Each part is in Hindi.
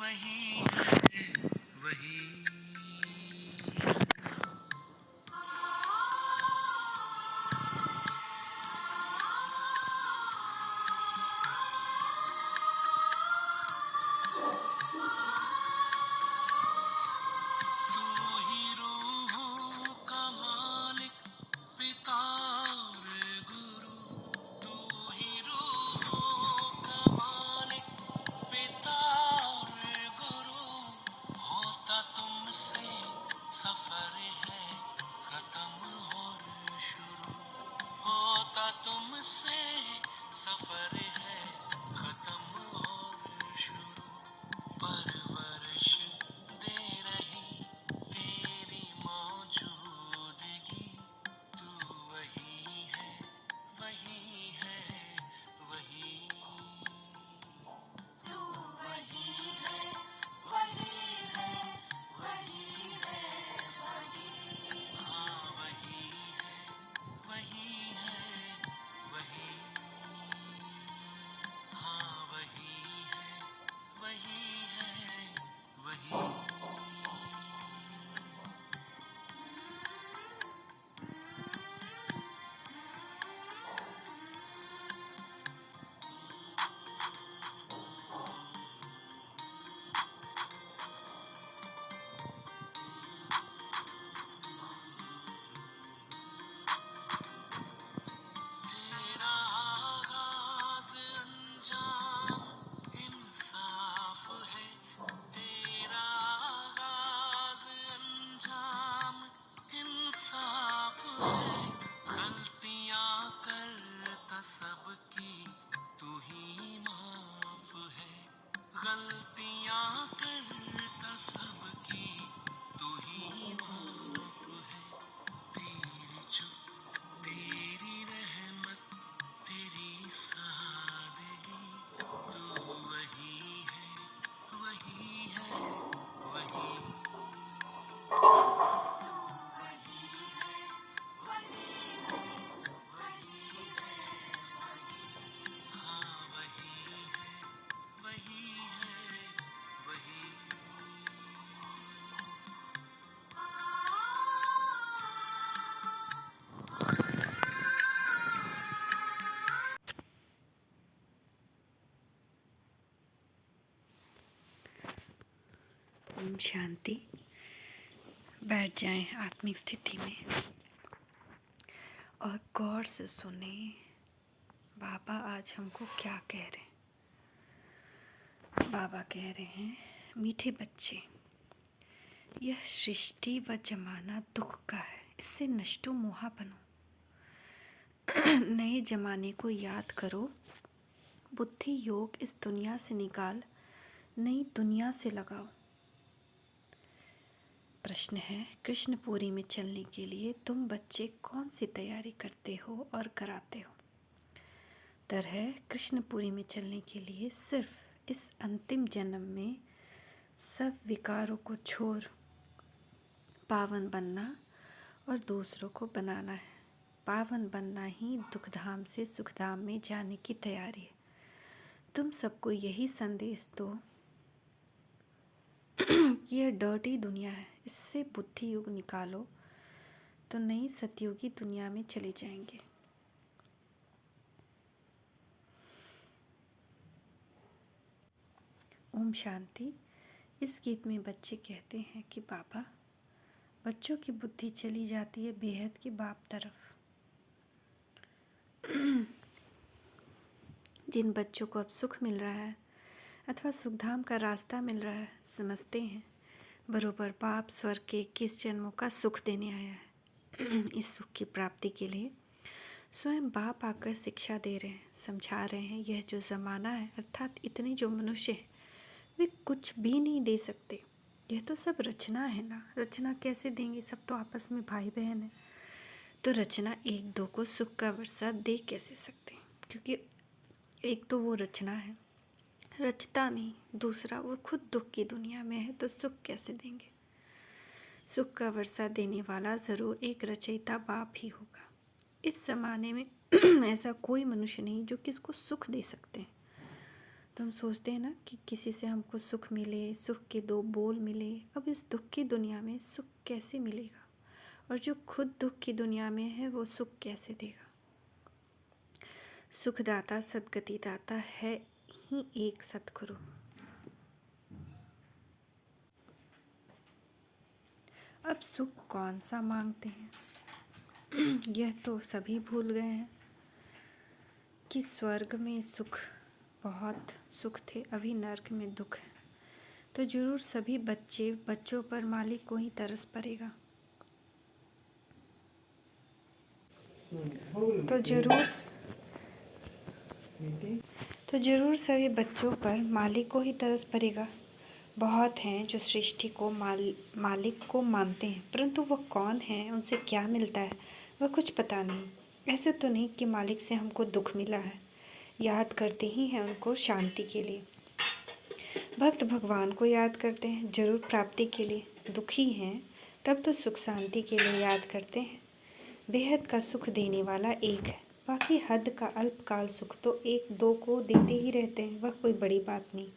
वही है वही। तू ही रूहों का मालिक, पिता और गुरु। तू ही रूहों का मालिक, पिता और गुरु। होता तुमसे सफर है खत्म और शुरू। होता तुमसे सफर है खत्म और शुरू। परवरिश दे रही तेरी मौजूदगी। तू वही है वही है वही। तू वही है वही है वही है वही। हाँ वही है वही है वही। हाँ वही है वही है वही। तेरा आगाज अंजाम इंसाफ है। तेरा आगाज अंजाम इंसाफ है। गलतियां करता सबकी तू ही माफ है। गलतियां करता सबकी तू ही माफ है। तेरी चुप तेरी रहमत तेरी सादगी। तू वही है वही है वही। तू वही है वही है वही है वही। हाँ वही है वही है वही। ओम शांति। बैठ जाएं आत्मिक स्थिति में और गौर से सुने बाबा आज हमको क्या कह रहे हैं। बाबा कह रहे हैं, मीठे बच्चे, यह सृष्टि व जमाना दुख का है, इससे नष्टो मोहा बनो। नए जमाने को याद करो, बुद्धि योग इस दुनिया से निकाल नई दुनिया से लगाओ। प्रश्न है, कृष्णपुरी में चलने के लिए तुम बच्चे कौन सी तैयारी करते हो और कराते हो? उत्तर है, कृष्णपुरी में चलने के लिए सिर्फ इस अंतिम जन्म में सब विकारों को छोड़ पावन बनना और दूसरों को बनाना है। पावन बनना ही दुखधाम से सुखधाम में जाने की तैयारी है। तुम सबको यही संदेश दो, यह डर्टी दुनिया है, इससे बुद्धि युग निकालो तो नई सतयुगी दुनिया में चले जाएंगे। ओम शांति। इस गीत में बच्चे कहते हैं कि बाबा, बच्चों की बुद्धि चली जाती है बेहद की बाप तरफ। जिन बच्चों को अब सुख मिल रहा है अथवा सुखधाम का रास्ता मिल रहा है, समझते हैं बरोबर बाप स्वर्ग के 21 जन्मों का सुख देने आया है। इस सुख की प्राप्ति के लिए स्वयं बाप आकर शिक्षा दे रहे हैं, समझा रहे हैं। यह जो ज़माना है अर्थात इतने जो मनुष्य हैं वे कुछ भी नहीं दे सकते। यह तो सब रचना है ना, रचना कैसे देंगे? सब तो आपस में भाई बहन है, तो रचना एक दो को सुख का वर्षा दे कैसे सकते हैं? क्योंकि एक तो वो रचना है, रचता नहीं। दूसरा वो खुद दुख की दुनिया में है, तो सुख कैसे देंगे? सुख का वर्षा देने वाला ज़रूर एक रचयिता बाप ही होगा। इस ज़माने में ऐसा कोई मनुष्य नहीं जो किसको सुख दे सकते हैं। तुम सोचते हैं ना कि किसी से हमको सुख मिले, सुख के दो बोल मिले। अब इस दुख की दुनिया में सुख कैसे मिलेगा? और जो खुद दुख की दुनिया में है वो सुख कैसे देगा? सुखदाता सद्गति दाता है ही एक सद्गुरु। अब सुख कौन सा मांगते हैं? यह तो सभी भूल गए हैं कि स्वर्ग में सुख, बहुत सुख थे, अभी नर्क में दुख है। तो जरूर सभी बच्चों पर मालिक को ही तरस पड़ेगा। तो जरूर सभी बच्चों पर मालिक को ही तरस पड़ेगा। बहुत हैं जो सृष्टि को मालिक को मानते हैं, परंतु वह कौन है, उनसे क्या मिलता है, वह कुछ पता नहीं। ऐसे तो नहीं कि मालिक से हमको दुख मिला है, याद करते ही हैं उनको शांति के लिए। भक्त भगवान को याद करते हैं जरूर प्राप्ति के लिए। दुखी हैं तब तो सुख शांति के लिए याद करते हैं। बेहद का सुख देने वाला एक है, बाकी हद का अल्पकाल सुख तो एक दो को देते ही रहते हैं, वह कोई बड़ी बात नहीं।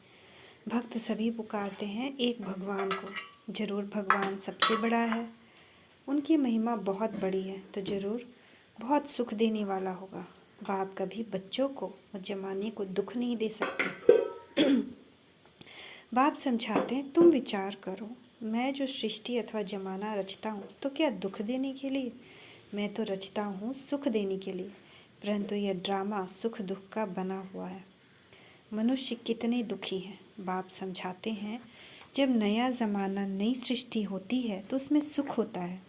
भक्त सभी पुकारते हैं एक भगवान को, जरूर भगवान सबसे बड़ा है, उनकी महिमा बहुत बड़ी है, तो जरूर बहुत सुख देने वाला होगा। बाप कभी बच्चों को और जमाने को दुख नहीं दे सकते। बाप समझाते हैं तुम विचार करो, मैं जो सृष्टि अथवा जमाना रचता हूँ तो क्या दुख देने के लिए? मैं तो रचता हूँ सुख देने के लिए, परंतु यह ड्रामा सुख दुख का बना हुआ है। मनुष्य कितने दुखी हैं। बाप समझाते हैं जब नया ज़माना, नई सृष्टि होती है तो उसमें सुख होता है,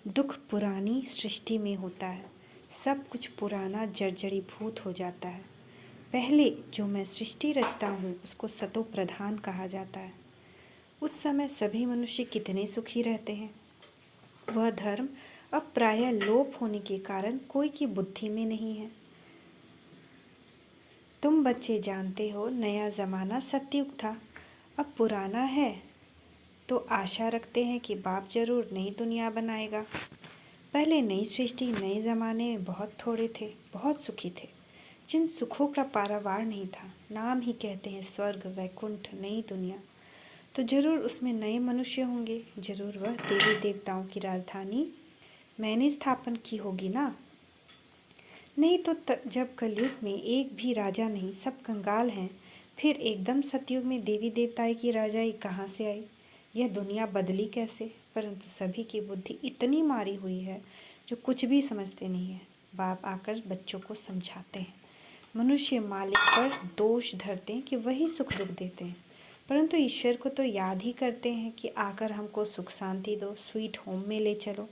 दुख पुरानी सृष्टि में होता है। सब कुछ पुराना जर्जरीभूत हो जाता है। पहले जो मैं सृष्टि रचता हूँ उसको सतो प्रधान कहा जाता है। उस समय सभी मनुष्य कितने सुखी रहते हैं। वह धर्म अब प्रायः लोप होने के कारण कोई की बुद्धि में नहीं है। तुम बच्चे जानते हो नया ज़माना सतयुग था, अब पुराना है, तो आशा रखते हैं कि बाप जरूर नई दुनिया बनाएगा। पहले नई सृष्टि, नए ज़माने में बहुत थोड़े थे, बहुत सुखी थे, जिन सुखों का पारावार नहीं था। नाम ही कहते हैं स्वर्ग, वैकुंठ, नई दुनिया, तो जरूर उसमें नए मनुष्य होंगे, जरूर वह देवी देवताओं की राजधानी मैंने स्थापन की होगी ना। नहीं तो जब कलयुग में एक भी राजा नहीं, सब कंगाल हैं, फिर एकदम सतयुग में देवी देवताएं की राजाई कहाँ से आई? यह दुनिया बदली कैसे? परंतु सभी की बुद्धि इतनी मारी हुई है जो कुछ भी समझते नहीं है। बाप आकर बच्चों को समझाते हैं मनुष्य मालिक पर दोष धरते हैं कि वही सुख दुख देते हैं, परंतु ईश्वर को तो याद ही करते हैं कि आकर हमको सुख शांति दो, स्वीट होम में ले चलो।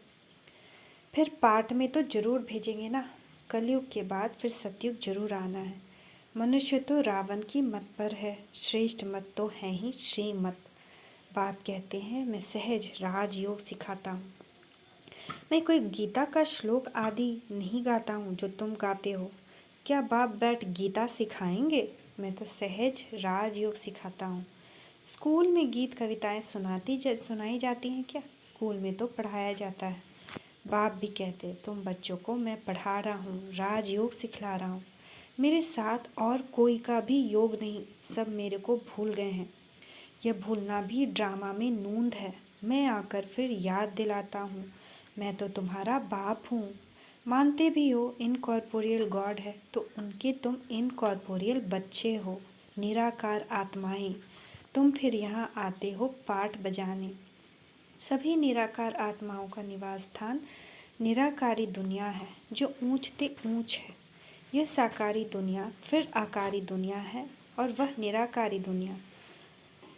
फिर पाठ में तो जरूर भेजेंगे ना। कलयुग के बाद फिर सतयुग जरूर आना है। मनुष्य तो रावण की मत पर है, श्रेष्ठ मत तो है ही श्रीमत। बाप कहते हैं मैं सहज राजयोग सिखाता हूँ। मैं कोई गीता का श्लोक आदि नहीं गाता हूँ जो तुम गाते हो। क्या बाप बैठ गीता सिखाएंगे? मैं तो सहज राजयोग सिखाता हूँ। स्कूल में गीत कविताएं सुनाई जाती हैं क्या? स्कूल में तो पढ़ाया जाता है। बाप भी कहते तुम बच्चों को मैं पढ़ा रहा हूँ, राजयोग सिखला रहा हूँ। मेरे साथ और कोई का भी योग नहीं, सब मेरे को भूल गए हैं। यह भूलना भी ड्रामा में नूंद है। मैं आकर फिर याद दिलाता हूँ, मैं तो तुम्हारा बाप हूँ। मानते भी हो इनकॉर्पोरियल गॉड है, तो उनके तुम इनकॉर्पोरियल बच्चे हो, निराकार आत्माएं। तुम फिर यहाँ आते हो पाठ बजाने। सभी निराकार आत्माओं का निवास स्थान निराकारी दुनिया है, जो ऊंचते ऊंच है। यह साकारी दुनिया फिर आकारी दुनिया है, और वह निराकारी दुनिया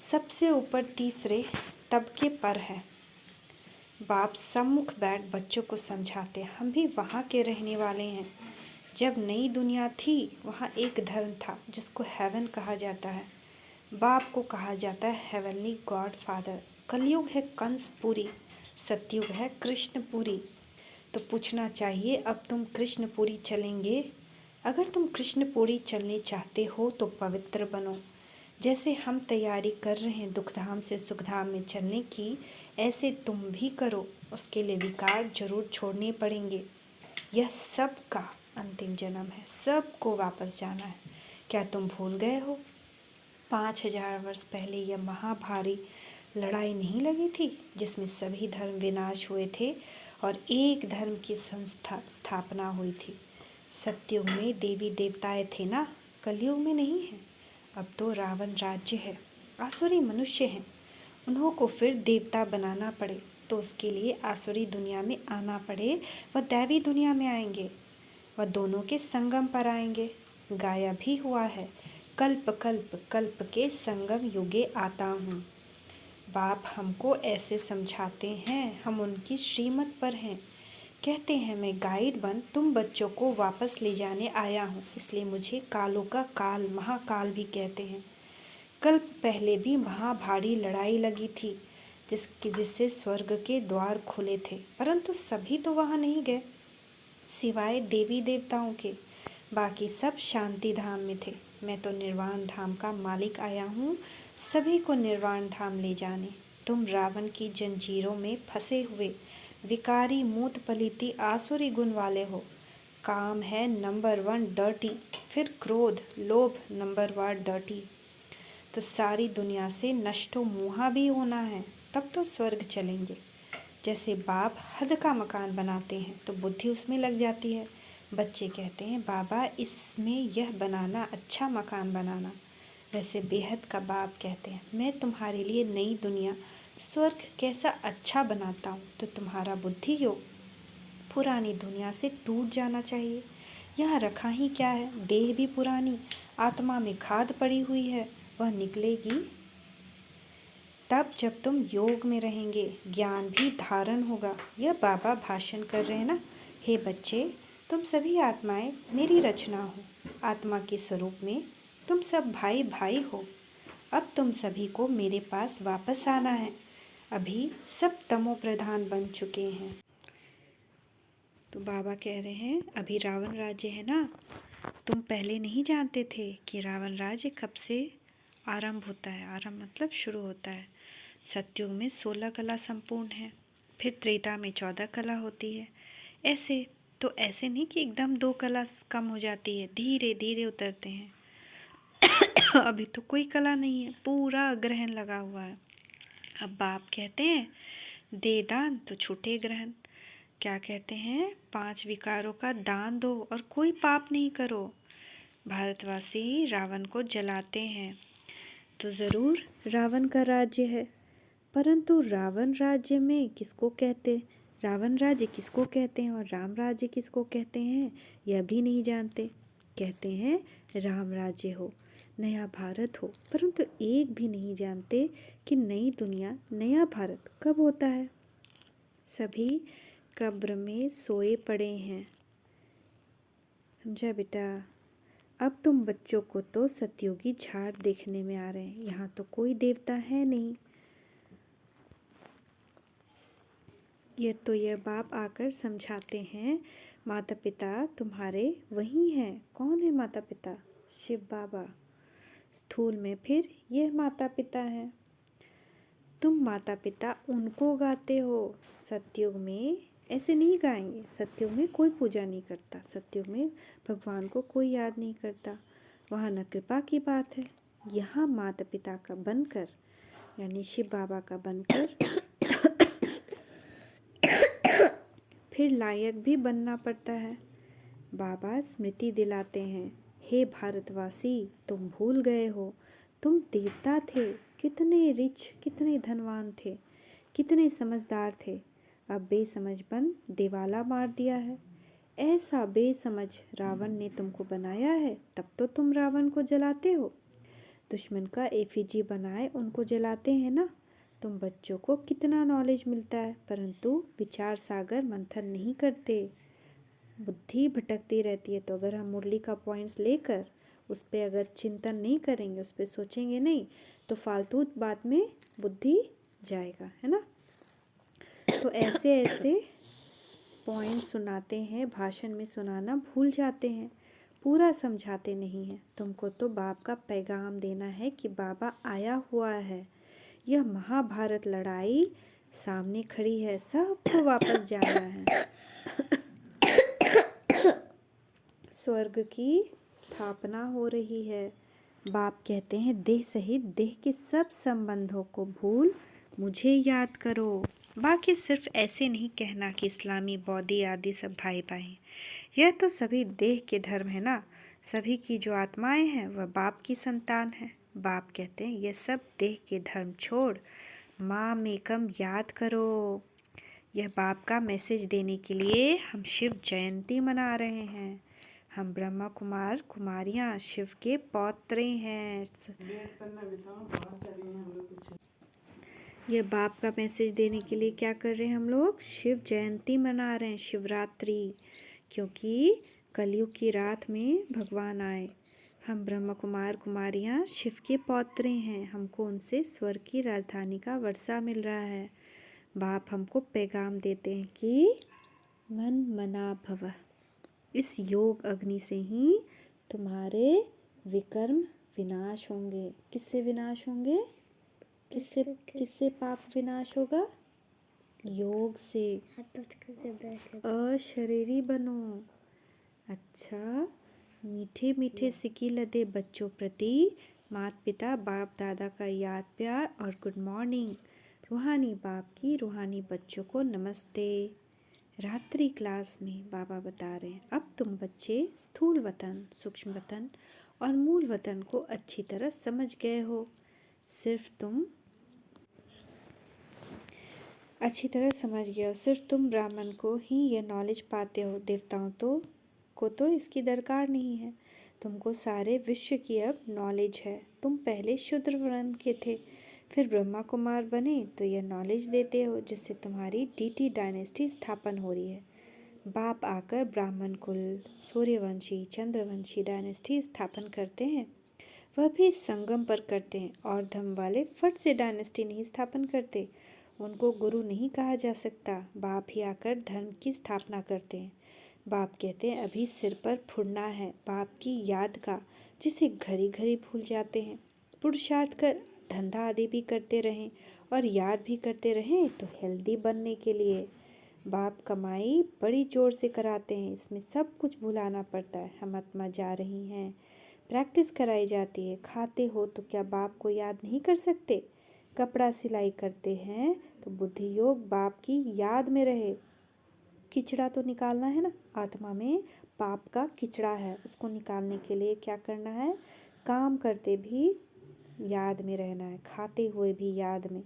सबसे ऊपर तीसरे तबके पर है। बाप सम्मुख बैठ बच्चों को समझाते हम भी वहाँ के रहने वाले हैं। जब नई दुनिया थी वहाँ एक धर्म था जिसको हेवन कहा जाता है। बाप को कहा जाता है हेवनली गॉड फादर। कलयुग है कंसपुरी, सतयुग है कृष्णपुरी। तो पूछना चाहिए अब तुम कृष्णपुरी चलेंगे? अगर तुम कृष्णपुरी चलने चाहते हो तो पवित्र बनो। जैसे हम तैयारी कर रहे हैं दुखधाम से सुखधाम में चलने की, ऐसे तुम भी करो। उसके लिए विकार जरूर छोड़ने पड़ेंगे। यह सब का अंतिम जन्म है, सबको वापस जाना है। क्या तुम भूल गए हो? 5000 वर्ष पहले यह महाभारी लड़ाई नहीं लगी थी, जिसमें सभी धर्म विनाश हुए थे और एक धर्म की स्थापना हुई थी। सतयुग में देवी देवताएं थे ना, कलयुग में नहीं है। अब तो रावण राज्य है, आसुरी मनुष्य हैं। उन्हों को फिर देवता बनाना पड़े तो उसके लिए आसुरी दुनिया में आना पड़े, वह दैवी दुनिया में आएंगे, वह दोनों के संगम पर आएंगे। गाया भी हुआ है, कल्प कल्प कल्प के संगम युगे आता हूँ। बाप हमको ऐसे समझाते हैं, हम उनकी श्रीमत पर हैं। कहते हैं मैं गाइड बन तुम बच्चों को वापस ले जाने आया हूँ, इसलिए मुझे कालों का काल महाकाल भी कहते हैं। कल्प पहले भी महाभारी लड़ाई लगी थी, जिससे स्वर्ग के द्वार खुले थे, परंतु सभी तो वहाँ नहीं गए, सिवाय देवी देवताओं के। बाकी सब शांति धाम में थे। मैं तो निर्वाण धाम का मालिक आया हूँ, सभी को निर्वाण धाम ले जाने। तुम रावण की जंजीरों में फंसे हुए विकारी मूत पलीती आसुरी गुण वाले हो। काम है नंबर 1 डर्टी, फिर क्रोध लोभ नंबर 1 डर्टी। तो सारी दुनिया से नष्टो मुहा भी होना है, तब तो स्वर्ग चलेंगे। जैसे बाप हद का मकान बनाते हैं तो बुद्धि उसमें लग जाती है। बच्चे कहते हैं बाबा इसमें यह बनाना, अच्छा मकान बनाना। वैसे बेहद का बाप कहते हैं मैं तुम्हारे लिए नई दुनिया स्वर्ग कैसा अच्छा बनाता हूँ, तो तुम्हारा बुद्धि योग पुरानी दुनिया से टूट जाना चाहिए। यहाँ रखा ही क्या है, देह भी पुरानी, आत्मा में खाद पड़ी हुई है, वह निकलेगी तब जब तुम योग में रहेंगे, ज्ञान भी धारण होगा। यह बाबा भाषण कर रहे हैं ना। हे बच्चे, तुम सभी आत्माएं मेरी रचना हो, आत्मा के स्वरूप में तुम सब भाई भाई हो। अब तुम सभी को मेरे पास वापस आना है। अभी सब तमो प्रधान बन चुके हैं। तो बाबा कह रहे हैं अभी रावण राज्य है ना, तुम पहले नहीं जानते थे कि रावण राज्य कब से आरंभ होता है। आरंभ मतलब शुरू होता है। सतयुग में 16 कला संपूर्ण है, फिर त्रेता में 14 कला होती है। ऐसे नहीं कि एकदम 2 कला कम हो जाती है, धीरे धीरे उतरते हैं। अभी तो कोई कला नहीं है, पूरा ग्रहण लगा हुआ है। अब बाप कहते हैं दे दान तो छूटे ग्रहण। क्या कहते हैं, 5 विकारों का दान दो और कोई पाप नहीं करो। भारतवासी रावण को जलाते हैं तो ज़रूर रावण का राज्य है, परंतु रावण राज्य में किसको कहते, रावण राज्य किसको कहते हैं और राम राज्य किसको कहते हैं यह भी नहीं जानते। कहते हैं राम राज्य हो, नया भारत हो, परंतु एक भी नहीं जानते कि नई दुनिया नया भारत कब होता है। सभी कब्र में सोए पड़े हैं। समझा बेटा। अब तुम बच्चों को तो सतयुगी झाड़ देखने में आ रहे हैं, यहाँ तो कोई देवता है नहीं। यह बाप आकर समझाते हैं माता पिता तुम्हारे वही हैं। कौन है माता पिता? शिव बाबा। स्थूल में फिर यह माता पिता हैं। तुम माता पिता उनको गाते हो। सतयुग में ऐसे नहीं गाएंगे। सतयुग में कोई पूजा नहीं करता, सतयुग में भगवान को कोई याद नहीं करता, वहाँ न कृपा की बात है। यहाँ माता पिता का बनकर यानी शिव बाबा का बनकर फिर लायक भी बनना पड़ता है। बाबा स्मृति दिलाते हैं, हे भारतवासी तुम भूल गए हो, तुम देवता थे, कितने रिच, कितने धनवान थे, कितने समझदार थे। अब बेसमझ बन दिवाला मार दिया है। ऐसा बेसमझ रावण ने तुमको बनाया है, तब तो तुम रावण को जलाते हो। दुश्मन का एफिजी बनाए उनको जलाते हैं ना। तुम बच्चों को कितना नॉलेज मिलता है, परंतु विचार सागर मंथन नहीं करते, बुद्धि भटकती रहती है। तो अगर हम मुरली का पॉइंट्स लेकर उस पर अगर चिंतन नहीं करेंगे, उस पर सोचेंगे नहीं, तो फालतू बात में बुद्धि जाएगा, है ना। तो ऐसे ऐसे पॉइंट सुनाते हैं, भाषण में सुनाना भूल जाते हैं, पूरा समझाते नहीं हैं। तुमको तो बाप का पैगाम देना है कि बाबा आया हुआ है, यह महाभारत लड़ाई सामने खड़ी है, सबको वापस जाना है। स्वर्ग की स्थापना हो रही है, बाप कहते हैं देह सहित देह के सब संबंधों को भूल मुझे याद करो। बाकी सिर्फ ऐसे नहीं कहना कि इस्लामी बौद्धी आदि सब भाई भाई, यह तो सभी देह के धर्म है ना। सभी की जो आत्माएं हैं वह बाप की संतान है। बाप कहते हैं यह सब देह के धर्म छोड़ माम एकम याद करो। यह बाप का मैसेज देने के लिए हम शिव जयंती मना रहे हैं। हम ब्रह्मा कुमार कुमारियाँ शिव के पौत्रे हैं। यह बाप का मैसेज देने के लिए क्या कर रहे हैं हम लोग? शिव जयंती मना रहे हैं, शिवरात्रि, क्योंकि कलयुग की रात में भगवान आए। हम ब्रह्मा कुमार कुमारियाँ शिव के पौत्रे हैं। हमको उनसे स्वर्ग की राजधानी का वर्षा मिल रहा है। बाप हमको पैगाम देते हैं कि मन मना भव। इस योग अग्नि से ही तुम्हारे विकर्म विनाश होंगे। किससे विनाश होंगे? किससे पाप विनाश होगा? योग से। अशरीरी बनो। अच्छा, मीठे मीठे सिकी लदे बच्चों प्रति माता पिता बाप दादा का याद प्यार और गुड मॉर्निंग। रूहानी बाप की रूहानी बच्चों को नमस्ते। रात्रि क्लास में बाबा बता रहे हैं अब तुम बच्चे स्थूल वतन, सूक्ष्म वतन और मूल वतन को अच्छी तरह समझ गए हो। सिर्फ तुम ब्राह्मण को ही यह नॉलेज पाते हो। देवताओं को तो इसकी दरकार नहीं है। तुमको सारे विश्व की अब नॉलेज है। तुम पहले शूद्र वर्ण के थे, फिर ब्रह्मा कुमार बने तो यह नॉलेज देते हो, जिससे तुम्हारी डीटी डायनेस्टी स्थापन हो रही है। बाप आकर ब्राह्मण कुल, सूर्यवंशी, चंद्रवंशी डायनेस्टी स्थापन करते हैं। वह भी संगम पर करते हैं और धर्म वाले फट से डायनेस्टी नहीं स्थापन करते। उनको गुरु नहीं कहा जा सकता। बाप ही आकर धर्म की स्थापना करते हैं। बाप कहते हैं अभी सिर पर फुड़ना है बाप की याद का, जिसे घड़ी घड़ी भूल जाते हैं। पुरुषार्थ कर धंधा आदि भी करते रहें और याद भी करते रहें तो हेल्दी बनने के लिए। बाप कमाई बड़ी जोर से कराते हैं, इसमें सब कुछ भुलाना पड़ता है। हम आत्मा जा रही हैं, प्रैक्टिस कराई जाती है। खाते हो तो क्या बाप को याद नहीं कर सकते? कपड़ा सिलाई करते हैं तो बुद्धि योग बाप की याद में रहे। किचड़ा तो निकालना है ना, आत्मा में पाप का किचड़ा है, उसको निकालने के लिए क्या करना है? काम करते भी याद में रहना है, खाते हुए भी याद में।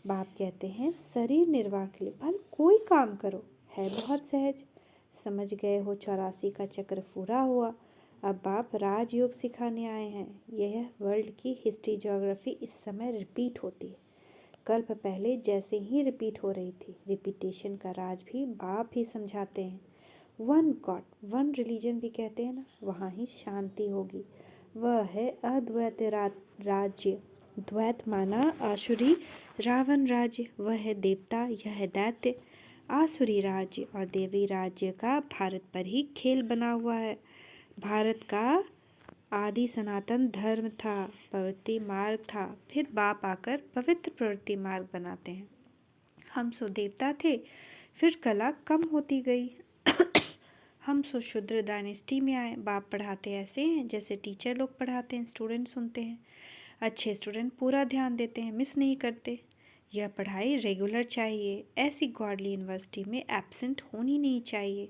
बाप कहते हैं शरीर निर्वाह के लिए भले कोई काम करो, है बहुत सहज। समझ गए हो 84 का चक्र पूरा हुआ। अब बाप राजयोग सिखाने आए हैं। यह वर्ल्ड की हिस्ट्री ज्योग्राफी इस समय रिपीट होती है, कल्प पहले जैसे ही रिपीट हो रही थी। रिपीटेशन का राज भी बाप ही समझाते हैं। वन गॉड, वन रिलीजन भी कहते हैं ना, वहाँ ही शांति होगी। वह है अद्वैत राज्य। द्वैत माना आसुरी रावण राज्य, वह है देवता, यह है दैत्य। आसुरी राज्य और देवी राज्य का भारत पर ही खेल बना हुआ है। भारत का आदि सनातन धर्म था, प्रवृत्ति मार्ग था। फिर बाप आकर पवित्र प्रवृत्ति मार्ग बनाते हैं। हम सो देवता थे, फिर कला कम होती गई। हम सो शूद्र डायनेस्टी में आए। बाप पढ़ाते ऐसे हैं जैसे टीचर लोग पढ़ाते हैं, स्टूडेंट सुनते हैं। अच्छे स्टूडेंट पूरा ध्यान देते हैं, मिस नहीं करते। यह पढ़ाई रेगुलर चाहिए, ऐसी गॉडली यूनिवर्सिटी में एब्सेंट होनी नहीं चाहिए।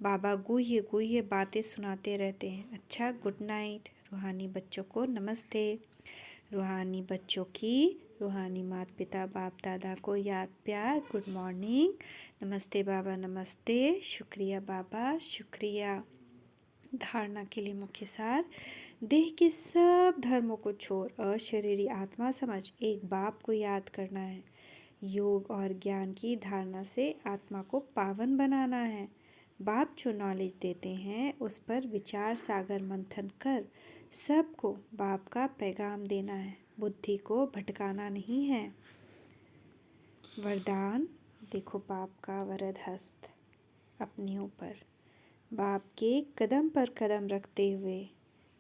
बाबा गुह्य बातें सुनाते रहते हैं। अच्छा, गुड नाइट। रूहानी बच्चों को नमस्ते। रूहानी बच्चों की रूहानी माता पिता बाप दादा को याद प्यार, गुड मॉर्निंग, नमस्ते बाबा, नमस्ते, शुक्रिया बाबा, शुक्रिया। धारणा के लिए मुख्य सार, देह के सब धर्मों को छोड़ अशरीरी आत्मा समझ एक बाप को याद करना है। योग और ज्ञान की धारणा से आत्मा को पावन बनाना है। बाप जो नॉलेज देते हैं उस पर विचार सागर मंथन कर सबको बाप का पैगाम देना है, बुद्धि को भटकाना नहीं है। वरदान देखो बाप का वरद हस्त अपने ऊपर। बाप के कदम पर कदम रखते हुए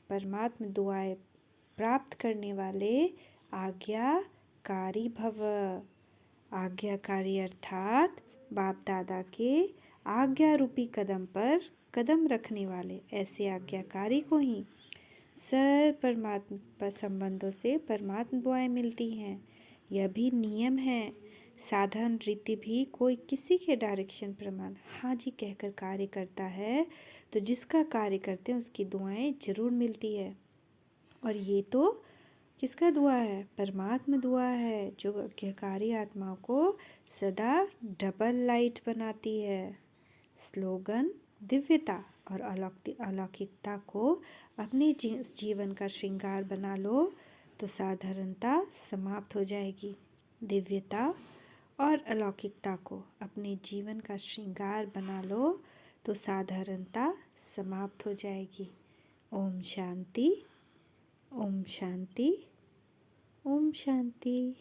परमात्मा दुआएं प्राप्त करने वाले आज्ञाकारी भव। आज्ञाकारी अर्थात बाप दादा के आज्ञा रूपी कदम पर कदम रखने वाले, ऐसे आज्ञाकारी को ही सर परमात्मा संबंधों से परमात्मा दुआएं मिलती हैं। यह भी नियम है। साधारण रीति भी कोई किसी के डायरेक्शन प्रमाण हाँ जी कहकर कार्य करता है तो जिसका कार्य करते हैं उसकी दुआएं जरूर मिलती है। और ये तो किसका दुआ है? परमात्मा दुआ है जो आज्ञाकारी आत्माओं को सदा डबल लाइट बनाती है। स्लोगन दिव्यता और अलौकिकता को अपने जीवन का श्रृंगार बना लो तो साधारणता समाप्त हो जाएगी। दिव्यता और अलौकिकता को अपने जीवन का श्रृंगार बना लो तो साधारणता समाप्त हो जाएगी। ओम शांति, ओम शांति, ओम शांति।